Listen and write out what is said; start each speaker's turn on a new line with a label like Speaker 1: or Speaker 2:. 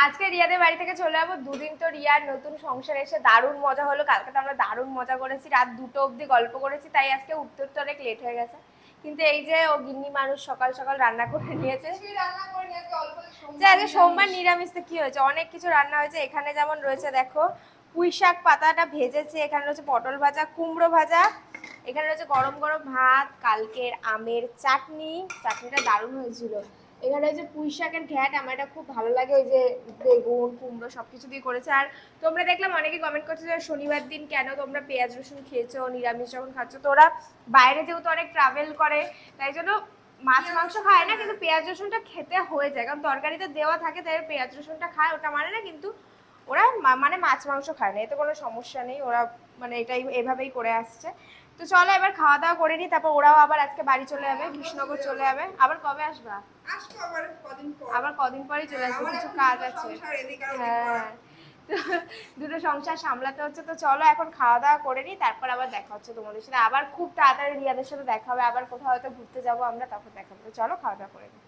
Speaker 1: আজকে রিয়াদের বাড়ি থেকে চলে যাবো। দুদিন তো রিয়ার নতুন সংসার এসে দারুণ মজা হলো। কালকে তো আমরা দারুণ মজা করেছি, রাত 2টো অবধি গল্প করেছি, তাই আজকে উঠতে উঠতে অনেক লেট হয়ে গেছে। কিন্তু এই যে ও গিন্নি মানুষ সকাল সকাল রান্না করে নিয়েছে। যে আজকে সোমবার নিরামিষ, তো কি হয়েছে, অনেক কিছু রান্না হয়েছে। এখানে যেমন রয়েছে দেখো, পুঁই শাক পাতাটা ভেজেছে, এখানে রয়েছে পটল ভাজা, কুমড়ো ভাজা, এখানে রয়েছে গরম গরম ভাত, কালকের আমের চাটনি, চাটনিটা দারুণ হয়েছিল। এখানে যে পুঁই শাকের ঘ্যাট, আমার এটা খুব ভালো লাগে, ওই যে বেগুন কুমড়ো সবকিছু দিয়ে করেছে। আর তোমরা দেখলাম অনেকে কমেন্ট করছো যে শনিবার দিন কেন তোমরা পেঁয়াজ রসুন খেয়েছো, নিরামিষ যখন খাচ্ছ। তো ওরা বাইরে যেহেতু অনেক ট্রাভেল করে, তাই জন্য মাছ মাংস খায় না, কিন্তু পেঁয়াজ রসুনটা খেতে হয়ে যায়, কারণ তরকারিতে দেওয়া থাকে, তাই পেঁয়াজ রসুনটা খায়, ওটা মানে না। কিন্তু ওরা মানে মাছ মাংস খায় না, এতে কোনো সমস্যা নেই, ওরা মানে এটাই এভাবেই করে আসছে। তো চলো এবার খাওয়া দাওয়া করে নি, তারপর ওরাও আবার আজকে বাড়ি চলে যাবে, কৃষ্ণনগর চলে যাবে। আবার কবে আসবা?
Speaker 2: আসবো আবার কদিন পর।
Speaker 1: আবার কদিন পরেই চলে আসবে, কিছু কাজ আছে। হ্যাঁ, তো দুটো সংসার সামলাতে হচ্ছে। তো চলো এখন খাওয়া দাওয়া করে নি, তারপর আবার দেখা হচ্ছে তোমাদের সাথে। আবার খুব তাড়াতাড়ি রিয়াদের সাথে দেখা হবে, আবার কোথাও হয়তো ঘুরতে যাবো আমরা, তখন দেখা হবে। তো চলো খাওয়া দাওয়া করে নি।